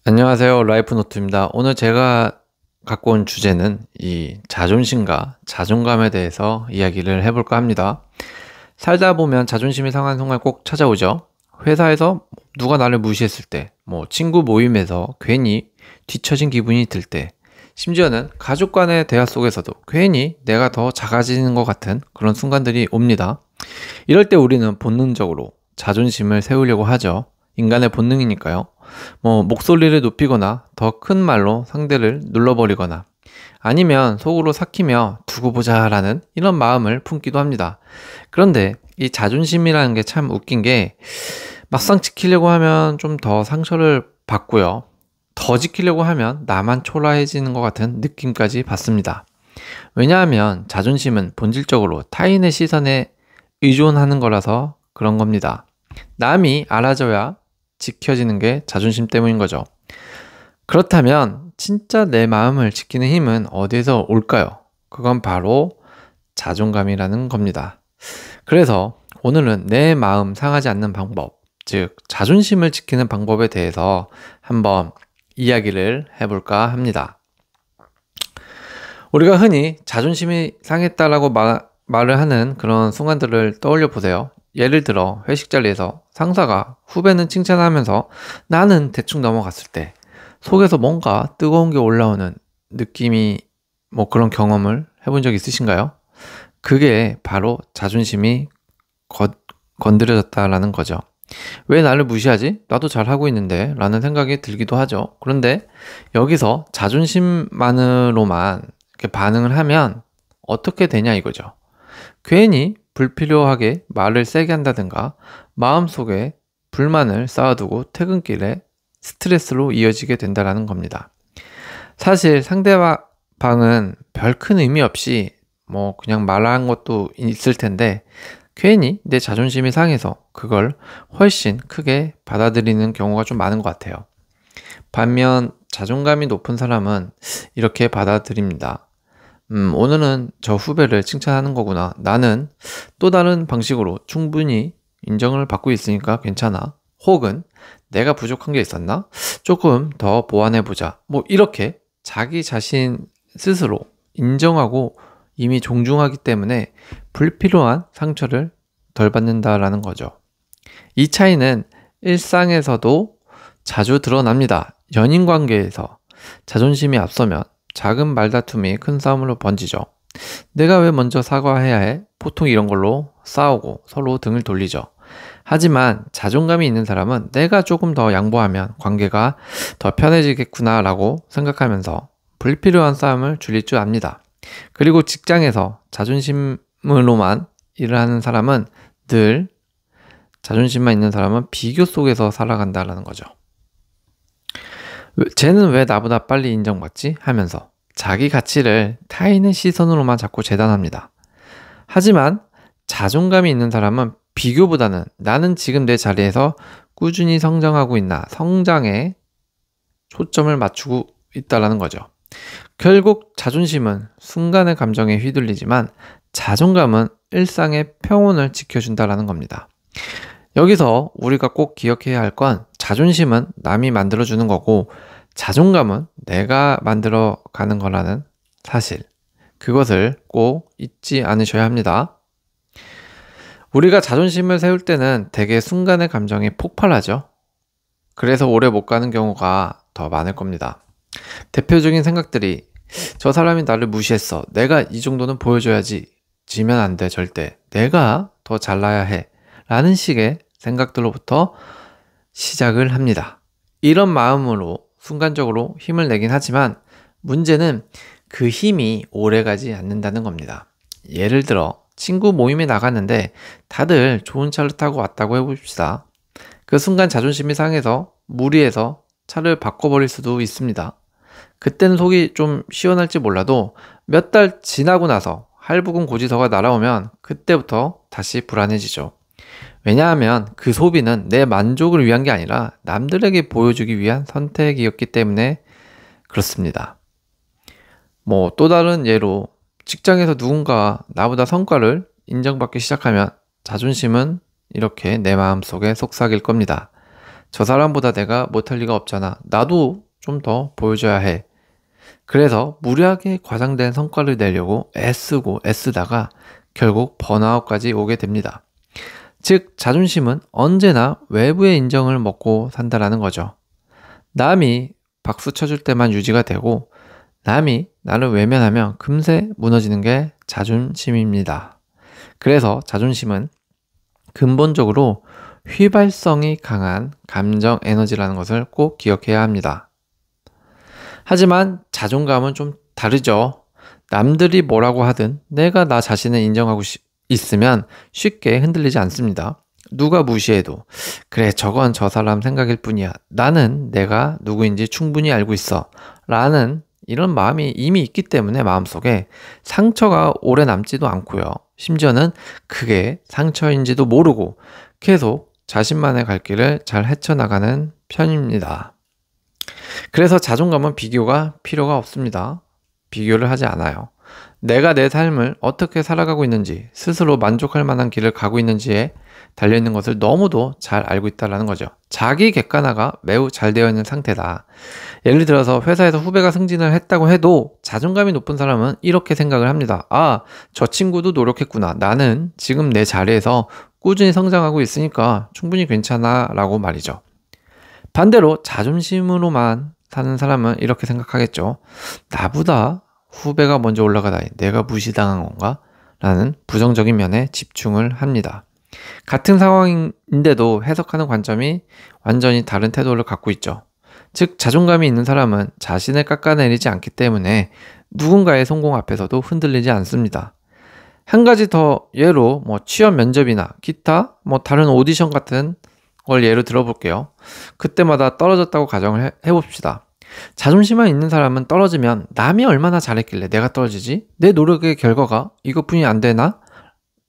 안녕하세요. 라이프노트입니다. 오늘 제가 갖고 온 주제는 이 자존심과 자존감에 대해서 이야기를 해볼까 합니다. 살다 보면 자존심이 상한 순간 꼭 찾아오죠. 회사에서 누가 나를 무시했을 때, 친구 모임에서 괜히 뒤처진 기분이 들 때, 심지어는 가족 간의 대화 속에서도 괜히 내가 더 작아지는 것 같은 그런 순간들이 옵니다. 이럴 때 우리는 본능적으로 자존심을 세우려고 하죠. 인간의 본능이니까요. 목소리를 높이거나 더 큰 말로 상대를 눌러버리거나 아니면 속으로 삭히며 두고 보자라는 이런 마음을 품기도 합니다. 그런데 이 자존심이라는 게 참 웃긴 게 막상 지키려고 하면 좀 더 상처를 받고요. 더 지키려고 하면 나만 초라해지는 것 같은 느낌까지 받습니다. 왜냐하면 자존심은 본질적으로 타인의 시선에 의존하는 거라서 그런 겁니다. 남이 알아줘야 지켜지는 게 자존심 때문인 거죠. 그렇다면 진짜 내 마음을 지키는 힘은 어디에서 올까요? 그건 바로 자존감이라는 겁니다. 그래서 오늘은 내 마음 상하지 않는 방법, 즉 자존심을 지키는 방법에 대해서 한번 이야기를 해볼까 합니다. 우리가 흔히 자존심이 상했다라고 말을 하는 그런 순간들을 떠올려 보세요. 예를 들어 회식 자리에서 상사가 후배는 칭찬하면서 나는 대충 넘어갔을 때 속에서 뭔가 뜨거운 게 올라오는 느낌이 그런 경험을 해본 적 있으신가요? 그게 바로 자존심이 건드려졌다라는 거죠. 왜 나를 무시하지? 나도 잘하고 있는데 라는 생각이 들기도 하죠. 그런데 여기서 자존심만으로만 이렇게 반응을 하면 어떻게 되냐 이거죠. 괜히 불필요하게 말을 세게 한다든가 마음속에 불만을 쌓아두고 퇴근길에 스트레스로 이어지게 된다는 겁니다. 사실 상대방은 별 큰 의미 없이 그냥 말한 것도 있을 텐데 괜히 내 자존심이 상해서 그걸 훨씬 크게 받아들이는 경우가 좀 많은 것 같아요. 반면 자존감이 높은 사람은 이렇게 받아들입니다. 오늘은 저 후배를 칭찬하는 거구나. 나는 또 다른 방식으로 충분히 인정을 받고 있으니까 괜찮아. 혹은 내가 부족한 게 있었나? 조금 더 보완해보자. 이렇게 자기 자신 스스로 인정하고 이미 존중하기 때문에 불필요한 상처를 덜 받는다라는 거죠. 이 차이는 일상에서도 자주 드러납니다. 연인 관계에서 자존심이 앞서면 작은 말다툼이 큰 싸움으로 번지죠. 내가 왜 먼저 사과해야 해? 보통 이런 걸로 싸우고 서로 등을 돌리죠. 하지만 자존감이 있는 사람은 내가 조금 더 양보하면 관계가 더 편해지겠구나 라고 생각하면서 불필요한 싸움을 줄일 줄 압니다. 그리고 직장에서 자존심으로만 일을 하는 사람은 늘 자존심만 있는 사람은 비교 속에서 살아간다는 거죠. 쟤는 왜 나보다 빨리 인정받지? 하면서 자기 가치를 타인의 시선으로만 자꾸 재단합니다. 하지만 자존감이 있는 사람은 비교보다는 나는 지금 내 자리에서 꾸준히 성장하고 있나 성장에 초점을 맞추고 있다는 거죠. 결국 자존심은 순간의 감정에 휘둘리지만 자존감은 일상의 평온을 지켜준다는 겁니다. 여기서 우리가 꼭 기억해야 할 건 자존심은 남이 만들어주는 거고 자존감은 내가 만들어가는 거라는 사실, 그것을 꼭 잊지 않으셔야 합니다. 우리가 자존심을 세울 때는 대개 순간의 감정이 폭발하죠. 그래서 오래 못 가는 경우가 더 많을 겁니다. 대표적인 생각들이 저 사람이 나를 무시했어. 내가 이 정도는 보여줘야지. 지면 안 돼, 절대. 내가 더 잘나야 해. 라는 식의 생각들로부터 시작을 합니다. 이런 마음으로 순간적으로 힘을 내긴 하지만 문제는 그 힘이 오래가지 않는다는 겁니다. 예를 들어 친구 모임에 나갔는데 다들 좋은 차를 타고 왔다고 해봅시다. 그 순간 자존심이 상해서 무리해서 차를 바꿔버릴 수도 있습니다. 그때는 속이 좀 시원할지 몰라도 몇 달 지나고 나서 할부금 고지서가 날아오면 그때부터 다시 불안해지죠. 왜냐하면 그 소비는 내 만족을 위한 게 아니라 남들에게 보여주기 위한 선택이었기 때문에 그렇습니다. 또 다른 예로 직장에서 누군가 나보다 성과를 인정받기 시작하면 자존심은 이렇게 내 마음속에 속삭일 겁니다. 저 사람보다 내가 못할 리가 없잖아. 나도 좀 더 보여줘야 해. 그래서 무리하게 과장된 성과를 내려고 애쓰고 애쓰다가 결국 번아웃까지 오게 됩니다. 즉, 자존심은 언제나 외부의 인정을 먹고 산다라는 거죠. 남이 박수 쳐줄 때만 유지가 되고 남이 나를 외면하면 금세 무너지는 게 자존심입니다. 그래서 자존심은 근본적으로 휘발성이 강한 감정 에너지라는 것을 꼭 기억해야 합니다. 하지만 자존감은 좀 다르죠. 남들이 뭐라고 하든 내가 나 자신을 인정하고 있으면 쉽게 흔들리지 않습니다. 누가 무시해도 그래 저건 저 사람 생각일 뿐이야. 나는 내가 누구인지 충분히 알고 있어. 라는 이런 마음이 이미 있기 때문에 마음속에 상처가 오래 남지도 않고요. 심지어는 그게 상처인지도 모르고 계속 자신만의 갈 길을 잘 헤쳐나가는 편입니다. 그래서 자존감은 비교가 필요가 없습니다. 비교를 하지 않아요. 내가 내 삶을 어떻게 살아가고 있는지, 스스로 만족할 만한 길을 가고 있는지에 달려있는 것을 너무도 잘 알고 있다는 거죠. 자기 객관화가 매우 잘 되어 있는 상태다. 예를 들어서 회사에서 후배가 승진을 했다고 해도 자존감이 높은 사람은 이렇게 생각을 합니다. 아, 저 친구도 노력했구나. 나는 지금 내 자리에서 꾸준히 성장하고 있으니까 충분히 괜찮아 라고 말이죠. 반대로 자존심으로만 사는 사람은 이렇게 생각하겠죠. 나보다 후배가 먼저 올라가다니 내가 무시당한 건가? 라는 부정적인 면에 집중을 합니다. 같은 상황인데도 해석하는 관점이 완전히 다른 태도를 갖고 있죠. 즉, 자존감이 있는 사람은 자신을 깎아내리지 않기 때문에 누군가의 성공 앞에서도 흔들리지 않습니다. 한 가지 더 예로 취업 면접이나 기타 다른 오디션 같은 걸 예로 들어볼게요. 그때마다 떨어졌다고 가정을 해봅시다. 자존심만 있는 사람은 떨어지면 남이 얼마나 잘했길래 내가 떨어지지? 내 노력의 결과가 이것뿐이 안 되나?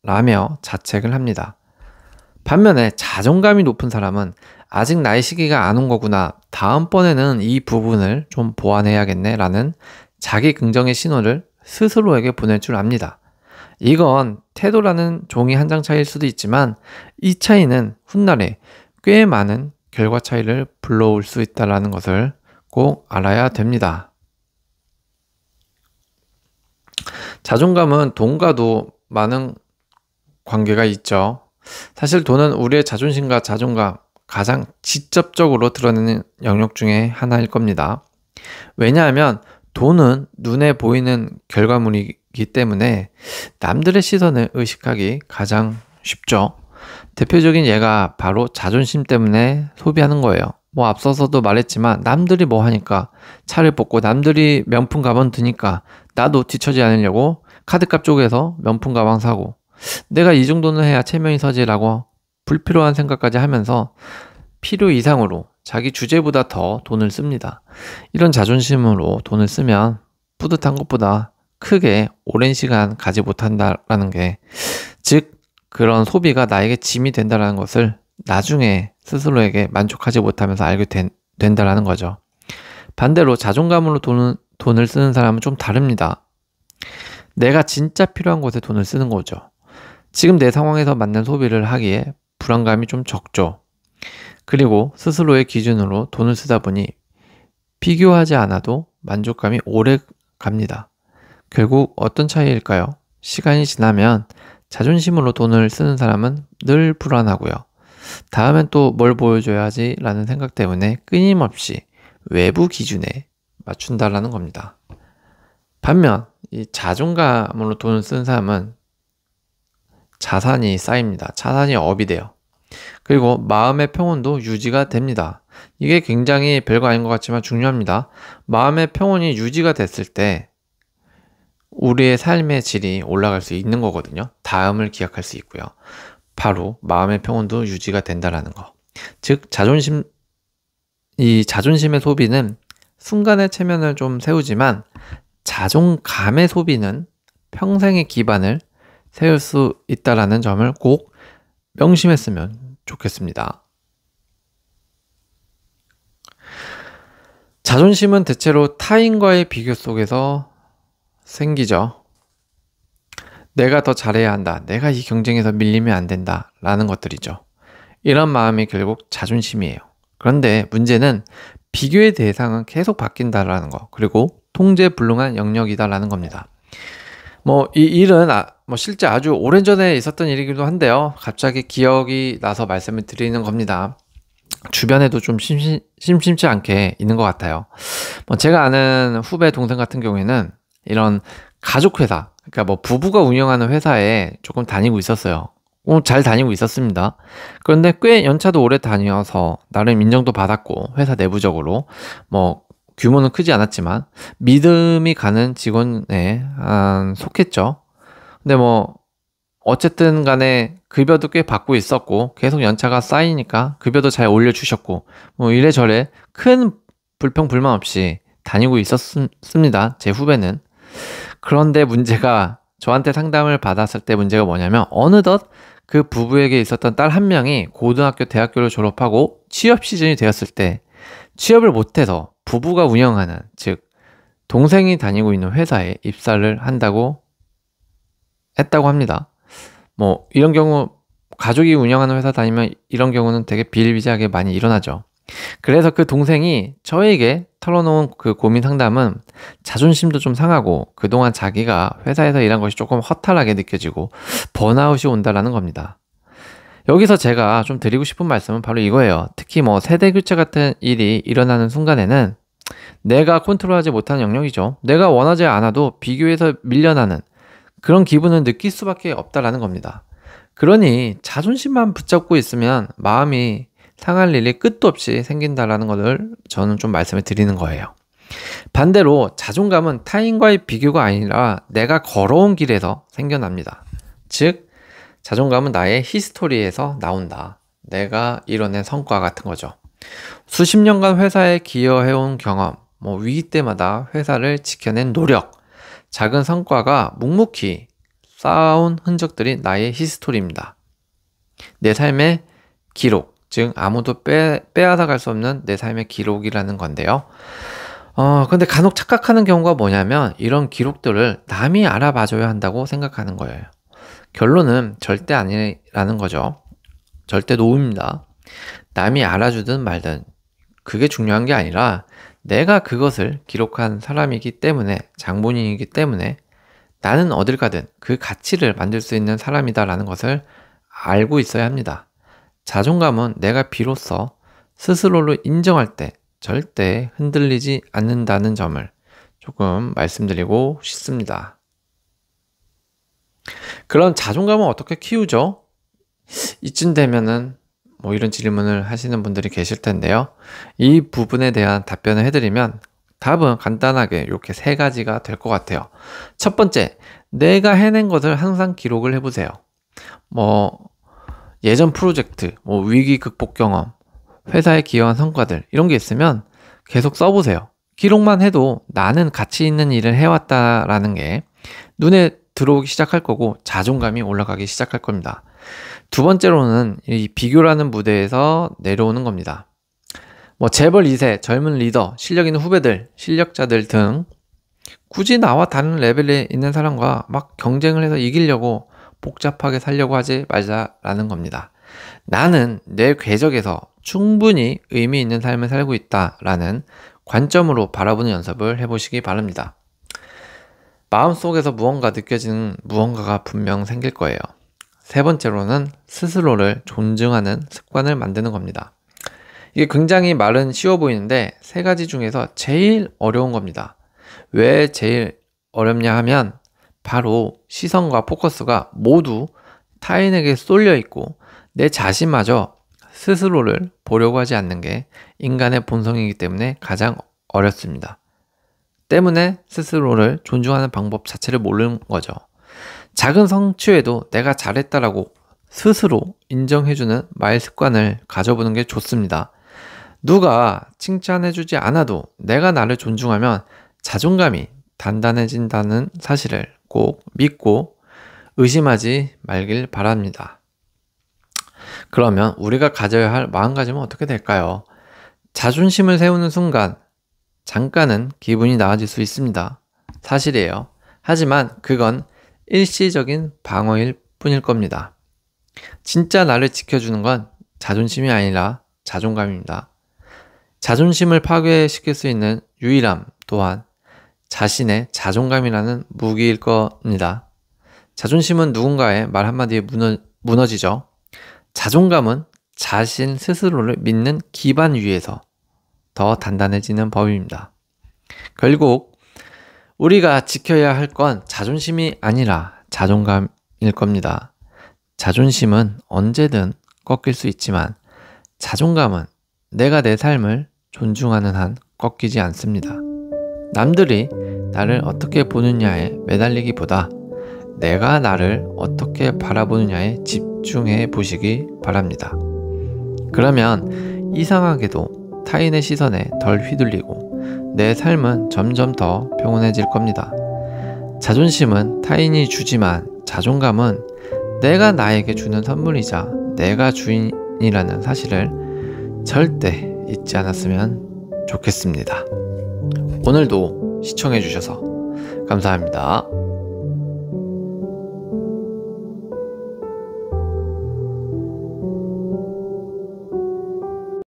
라며 자책을 합니다. 반면에 자존감이 높은 사람은 아직 나의 시기가 안 온 거구나. 다음번에는 이 부분을 좀 보완해야겠네. 라는 자기 긍정의 신호를 스스로에게 보낼 줄 압니다. 이건 태도라는 종이 한 장 차이일 수도 있지만 이 차이는 훗날에 꽤 많은 결과 차이를 불러올 수 있다는 것을 꼭 알아야 됩니다. 자존감은 돈과도 많은 관계가 있죠. 사실 돈은 우리의 자존심과 자존감 가장 직접적으로 드러내는 영역 중에 하나일 겁니다. 왜냐하면 돈은 눈에 보이는 결과물이기 때문에 남들의 시선을 의식하기 가장 쉽죠. 대표적인 예가 바로 자존심 때문에 소비하는 거예요. 앞서서도 말했지만 남들이 뭐 하니까 차를 뽑고 남들이 명품 가방 드니까 나도 뒤처지 않으려고 카드값 쪼개서 명품 가방 사고 내가 이 정도는 해야 체면이 서지라고 불필요한 생각까지 하면서 필요 이상으로 자기 주제보다 더 돈을 씁니다. 이런 자존심으로 돈을 쓰면 뿌듯한 것보다 크게 오랜 시간 가지 못한다라는 게, 즉 그런 소비가 나에게 짐이 된다는 것을 나중에 스스로에게 만족하지 못하면서 알게 된다는 거죠. 반대로 자존감으로 돈을 쓰는 사람은 좀 다릅니다. 내가 진짜 필요한 곳에 돈을 쓰는 거죠. 지금 내 상황에서 맞는 소비를 하기에 불안감이 좀 적죠. 그리고 스스로의 기준으로 돈을 쓰다 보니 비교하지 않아도 만족감이 오래 갑니다. 결국 어떤 차이일까요? 시간이 지나면 자존심으로 돈을 쓰는 사람은 늘 불안하고요. 다음엔 또 뭘 보여줘야지 라는 생각 때문에 끊임없이 외부 기준에 맞춘다라는 겁니다. 반면 이 자존감으로 돈을 쓰는 사람은 자산이 쌓입니다. 자산이 업이 돼요. 그리고 마음의 평온도 유지가 됩니다. 이게 굉장히 별거 아닌 것 같지만 중요합니다. 마음의 평온이 유지가 됐을 때 우리의 삶의 질이 올라갈 수 있는 거거든요. 다음을 기약할 수 있고요. 바로 마음의 평온도 유지가 된다라는 거. 즉 이 자존심의 소비는 순간의 체면을 좀 세우지만 자존감의 소비는 평생의 기반을 세울 수 있다라는 점을 꼭 명심했으면 좋겠습니다. 자존심은 대체로 타인과의 비교 속에서 생기죠. 내가 더 잘해야 한다. 내가 이 경쟁에서 밀리면 안 된다. 라는 것들이죠. 이런 마음이 결국 자존심이에요. 그런데 문제는 비교의 대상은 계속 바뀐다라는 거, 그리고 통제 불능한 영역이다라는 겁니다. 이 일은 실제 아주 오래전에 있었던 일이기도 한데요. 갑자기 기억이 나서 말씀을 드리는 겁니다. 주변에도 좀 심심치 않게 있는 것 같아요. 제가 아는 후배 동생 같은 경우에는 이런 가족 회사, 그러니까 부부가 운영하는 회사에 조금 다니고 있었어요. 잘 다니고 있었습니다. 그런데 꽤 연차도 오래 다녀서 나름 인정도 받았고, 회사 내부적으로 규모는 크지 않았지만 믿음이 가는 직원에 속했죠. 근데 어쨌든 간에 급여도 꽤 받고 있었고, 계속 연차가 쌓이니까 급여도 잘 올려주셨고, 이래저래 큰 불평 불만 없이 다니고 있었습니다. 제 후배는. 그런데 문제가, 저한테 상담을 받았을 때 문제가 뭐냐면, 어느덧 그 부부에게 있었던 딸 한 명이 고등학교, 대학교를 졸업하고 취업 시즌이 되었을 때 취업을 못해서 부부가 운영하는, 즉 동생이 다니고 있는 회사에 입사를 했다고 합니다. 이런 경우, 가족이 운영하는 회사 다니면 이런 경우는 되게 비일비재하게 많이 일어나죠. 그래서 그 동생이 저에게 털어놓은 그 고민 상담은 자존심도 좀 상하고, 그동안 자기가 회사에서 일한 것이 조금 허탈하게 느껴지고 번아웃이 온다라는 겁니다. 여기서 제가 좀 드리고 싶은 말씀은 바로 이거예요. 특히 세대 교체 같은 일이 일어나는 순간에는 내가 컨트롤하지 못하는 영역이죠. 내가 원하지 않아도 비교해서 밀려나는 그런 기분을 느낄 수밖에 없다라는 겁니다. 그러니 자존심만 붙잡고 있으면 마음이 상할 일이 끝도 없이 생긴다라는 것을 저는 좀 말씀을 드리는 거예요. 반대로 자존감은 타인과의 비교가 아니라 내가 걸어온 길에서 생겨납니다. 즉, 자존감은 나의 히스토리에서 나온다. 내가 이뤄낸 성과 같은 거죠. 수십 년간 회사에 기여해온 경험, 위기 때마다 회사를 지켜낸 노력, 작은 성과가 묵묵히 쌓아온 흔적들이 나의 히스토리입니다. 내 삶의 기록, 즉 아무도 빼앗아갈 수 없는 내 삶의 기록이라는 건데요. 근데 간혹 착각하는 경우가 뭐냐면, 이런 기록들을 남이 알아봐줘야 한다고 생각하는 거예요. 결론은 절대 아니라는 거죠. 절대 노입니다. 남이 알아주든 말든 그게 중요한 게 아니라, 내가 그것을 기록한 사람이기 때문에, 장본인이기 때문에 나는 어딜 가든 그 가치를 만들 수 있는 사람이다라는 것을 알고 있어야 합니다. 자존감은 내가 비로소 스스로를 인정할 때 절대 흔들리지 않는다는 점을 조금 말씀드리고 싶습니다. 그럼 자존감은 어떻게 키우죠? 이쯤 되면은 이런 질문을 하시는 분들이 계실 텐데요. 이 부분에 대한 답변을 해드리면 답은 간단하게 이렇게 세 가지가 될 것 같아요. 첫 번째, 내가 해낸 것을 항상 기록을 해보세요. 예전 프로젝트, 위기 극복 경험, 회사에 기여한 성과들, 이런 게 있으면 계속 써보세요. 기록만 해도 나는 가치 있는 일을 해왔다라는 게 눈에 들어오기 시작할 거고, 자존감이 올라가기 시작할 겁니다. 두 번째로는 이 비교라는 무대에서 내려오는 겁니다. 재벌 2세, 젊은 리더, 실력 있는 후배들, 실력자들 등 굳이 나와 다른 레벨에 있는 사람과 막 경쟁을 해서 이기려고 복잡하게 살려고 하지 말자라는 겁니다. 나는 내 궤적에서 충분히 의미 있는 삶을 살고 있다라는 관점으로 바라보는 연습을 해보시기 바랍니다. 마음속에서 무언가 느껴지는 무언가가 분명 생길 거예요. 세 번째로는 스스로를 존중하는 습관을 만드는 겁니다. 이게 굉장히 말은 쉬워 보이는데 세 가지 중에서 제일 어려운 겁니다. 왜 제일 어렵냐 하면 바로 시선과 포커스가 모두 타인에게 쏠려 있고, 내 자신마저 스스로를 보려고 하지 않는 게 인간의 본성이기 때문에 가장 어렵습니다. 때문에 스스로를 존중하는 방법 자체를 모르는 거죠. 작은 성취에도 내가 잘했다라고 스스로 인정해주는 말 습관을 가져보는 게 좋습니다. 누가 칭찬해주지 않아도 내가 나를 존중하면 자존감이 단단해진다는 사실을 꼭 믿고 의심하지 말길 바랍니다. 그러면 우리가 가져야 할 마음가짐은 어떻게 될까요? 자존심을 세우는 순간 잠깐은 기분이 나아질 수 있습니다. 사실이에요. 하지만 그건 일시적인 방어일 뿐일 겁니다. 진짜 나를 지켜주는 건 자존심이 아니라 자존감입니다. 자존심을 파괴시킬 수 있는 유일함 또한 자신의 자존감이라는 무기일 겁니다. 자존심은 누군가의 말 한마디에 무너지죠. 자존감은 자신 스스로를 믿는 기반 위에서 더 단단해지는 법입니다. 결국 우리가 지켜야 할 건 자존심이 아니라 자존감일 겁니다. 자존심은 언제든 꺾일 수 있지만 자존감은 내가 내 삶을 존중하는 한 꺾이지 않습니다. 남들이 나를 어떻게 보느냐에 매달리기보다 내가 나를 어떻게 바라보느냐에 집중해 보시기 바랍니다. 그러면 이상하게도 타인의 시선에 덜 휘둘리고 내 삶은 점점 더 평온해질 겁니다. 자존심은 타인이 주지만 자존감은 내가 나에게 주는 선물이자 내가 주인이라는 사실을 절대 잊지 않았으면 좋겠습니다. 오늘도 시청해 주셔서 감사합니다.